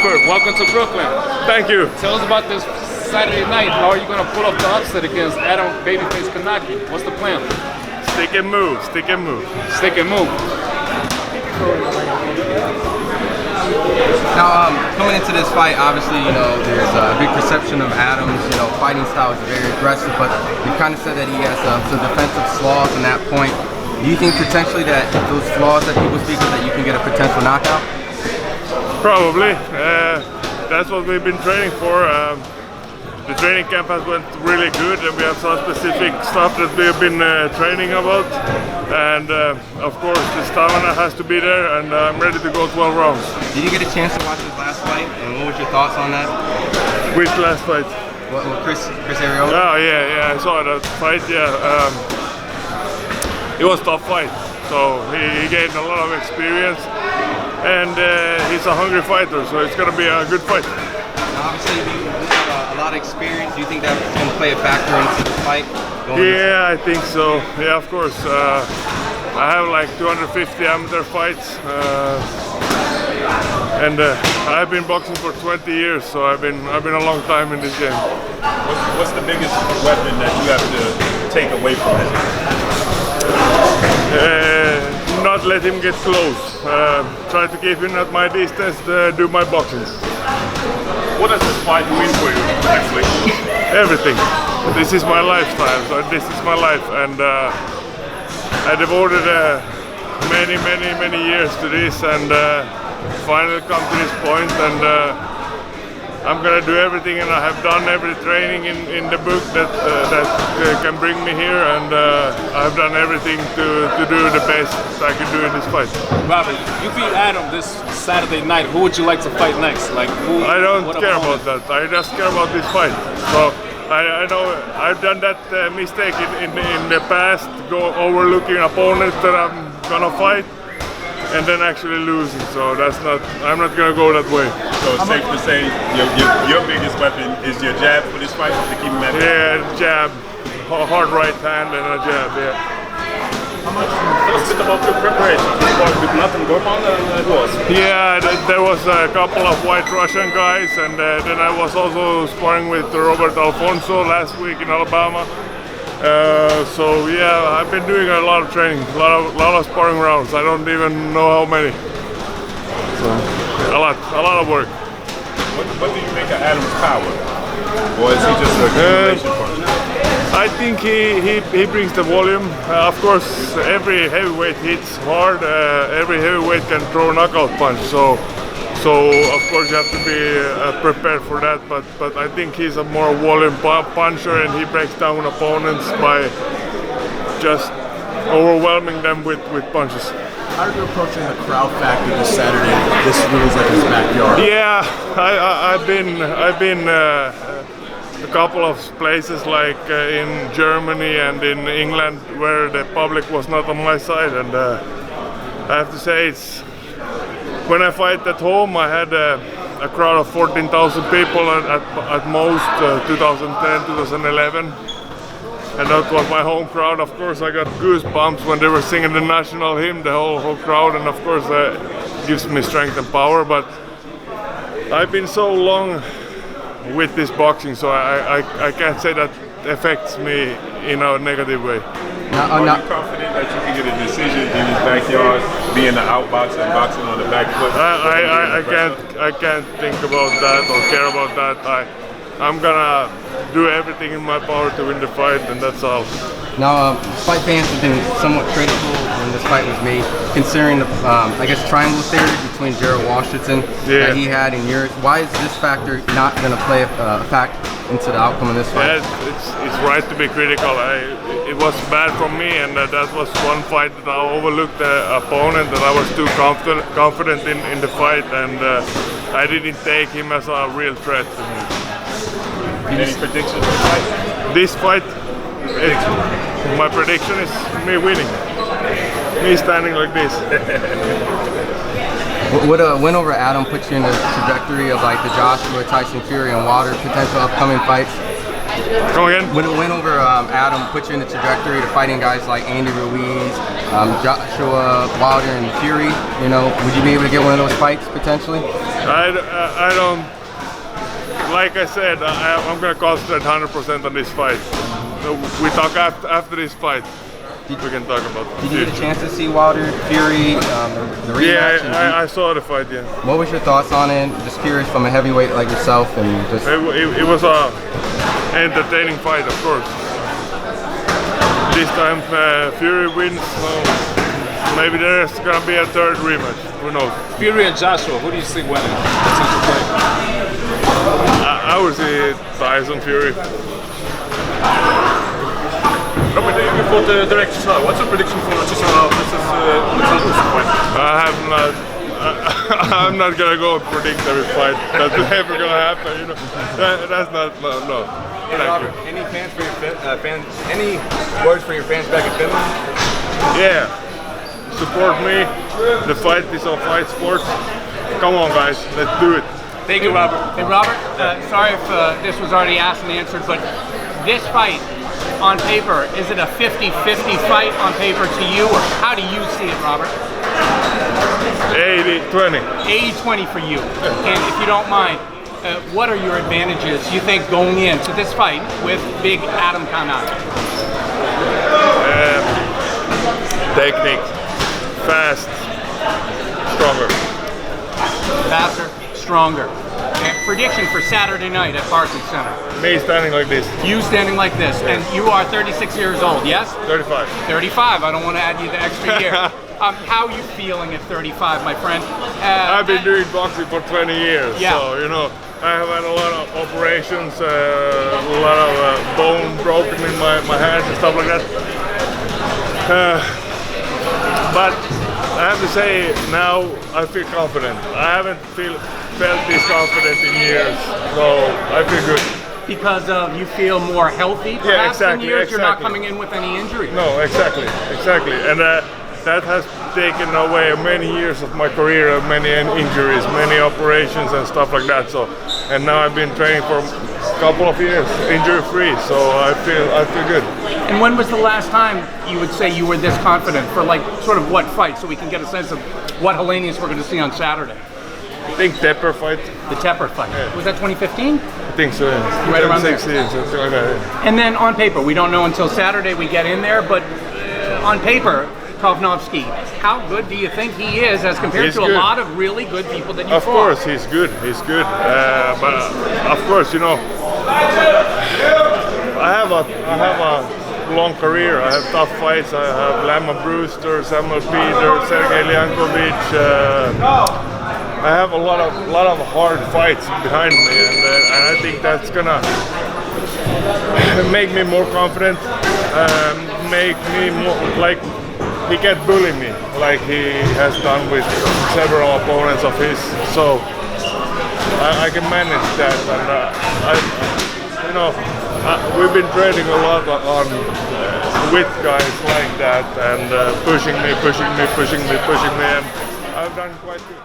Super. Welcome to Brooklyn. Thank you. Tell us about this Saturday night. How are you going to pull up the upset against Adam Babyface Kownacki? What's the plan? Stick and move. Stick and move. Stick and move. Now, coming into this fight, obviously, you know, there's a big perception of Adam's, you know, fighting style is very aggressive, but you kind of said that he has some defensive flaws in that point. Do you think potentially that those flaws that people speak of, that you can get a potential knockout? Probably. That's what we've been training for. The training camp has went really good, and we have some specific stuff that we've been training about. And of course, the stamina has to be there, and I'm ready to go 12 rounds. Did you get a chance to watch his last fight, and what was your thoughts on that? Which last fight? What, Chris Arreola? Oh yeah, I saw that fight. Yeah, it was a tough fight. So he gained a lot of experience, and he's a hungry fighter. So it's gonna be a good fight. Now, obviously, you have a lot of experience. Do you think that's going to play a factor into the fight? Yeah, I think so. Yeah, of course. I have like 250 amateur fights, and I've been boxing for 20 years, so I've been a long time in this game. What's the biggest weapon that you have to take away from him? Not let him get close. Try to keep him at my distance. Do my boxing. What does this fight mean for you, actually? Everything. This is my lifestyle, so this is my life, and I devoted many years to this, and finally come to this point, and I'm gonna do everything, and I have done every training in the book that can bring me here, and I've done everything to do the best I can do in this fight. Robert, you beat Adam this Saturday night. Who would you like to fight next? Like, who? I don't care about that. I just care about this fight. So I know I've done that mistake in the past, overlooking opponents that I'm gonna fight, and then actually losing. So I'm not gonna go that way. So it's safe to say your biggest weapon is your jab for this fight, to keep him at bay? Yeah, jab, hard right hand and a jab. Yeah. How much? Tell us a bit about your preparation. With nothing going on, it was. Yeah, there was a couple of White Russian guys, and then I was also sparring with Robert Alfonso last week in Alabama. So yeah, I've been doing a lot of training, a lot of sparring rounds. I don't even know how many. So a lot of work. What do you make of Adam's power? Or is he just a accumulation puncher? I think he brings the volume. Of course, every heavyweight hits hard. Every heavyweight can throw a knockout punch. So of course you have to be prepared for that. But I think he's a more volume puncher, and he breaks down opponents by just overwhelming them with punches. How are you approaching the crowd factor this Saturday? This feels like his backyard. Yeah, I've been a couple of places like in Germany and in England where the public was not on my side, and I have to say when I fight at home I had a crowd of 14,000 people at most, 2010, 2011, and that was my home crowd. Of course I got goosebumps when they were singing the national hymn, the whole crowd, and of course that gives me strength and power. But I've been so long with this boxing, so I can't say that affects me in a negative way. Are you confident that you can get a decision in his backyard, being the outboxer and boxing on the back foot? I can't think about that or care about that. I'm gonna do everything in my power to win the fight, and that's all. Now, fight fans have been somewhat critical when this fight was made, considering the, I guess, triangle theory between Gerald Washington that he had and yours. Why is this factor not going to play a fact into the outcome of this fight? Yeah, it's right to be critical. It was bad from me, and that was one fight that I overlooked the opponent, that I was too confident in the fight, and I didn't take him as a real threat to me. Any predictions for the fight? This fight? My prediction is me winning. Me standing like this. Would a win over Adam put you in the trajectory of like the Joshua, Tyson Fury, and Wilder potential upcoming fights? Come again? When it went over Adam, put you in the trajectory to fighting guys like Andy Ruiz, Joshua, Wilder, and Fury. You know, would you be able to get one of those fights potentially? I don't. Like I said, I'm gonna concentrate 100% on this fight. We talk after this fight. We can talk about. Did you get a chance to see Wilder, Fury, the rematch? Yeah, I saw the fight. Yeah. What was your thoughts on it? Just curious from a heavyweight like yourself, and just. It was a entertaining fight, of course. This time Fury wins, so maybe there's gonna be a third rematch. Who knows? Fury and Joshua, who do you see winning? I would say Tyson Fury. Robert, you fought direct Chisora. What's your prediction for Chisora versus Alexander's fight? I'm not gonna go and predict every fight. That's never gonna happen. You know, that's not no. Robert, any fans for your fans? Any words for your fans back in Finland? Yeah, support me. The fight is on Fight Sports. Come on, guys, let's do it. Thank you, Robert. Hey, Robert, sorry if this was already asked and answered, but this fight on paper, is it a 50-50 fight on paper to you, or how do you see it, Robert? 80-20. 80-20 for you. And if you don't mind, what are your advantages, you think, going into this fight with big Adam Kownacki? Technique, fast, stronger. Faster, stronger. And prediction for Saturday night at Barclays Center. Me standing like this. You standing like this, and you are 36 years old, yes? 35. 35, I don't want to add you the extra year. How are you feeling at 35, my friend? I've been doing boxing for 20 years, yeah. So, you know, I have had a lot of operations, a lot of bone broken in my hands and stuff like that. But I have to say, now I feel confident. I haven't felt this confident in years, so I feel good. Because you feel more healthy, perhaps, exactly, in years? exactly. You're not coming in with any injuries. No, exactly. And that has taken away many years of my career, many injuries, many operations and stuff like that. So, and now I've been training for a couple of years, injury-free. So I feel good. And when was the last time you would say you were this confident for, like, sort of what fight, so we can get a sense of what Helenius we're going to see on Saturday? I think Tepper fight. The Tepper fight. Yeah. Was that 2015? I think so. Yeah. Right around there. 16, something like that. Yeah. And then on paper, we don't know until Saturday we get in there, but on paper, Kownacki, how good do you think he is as compared to a lot of really good people that you fought? Of course, he's good. But of course, you know, I have a long career. I have tough fights. I have Lama Brewster, Samuel Peter, Sergey Liankovic. I have a lot of hard fights behind me, and I think that's gonna make me more confident. Make me more like. He can't bully me like he has done with several opponents of his, so I can manage that. And we've been training a lot on with guys like that, and pushing me, and I've done quite good.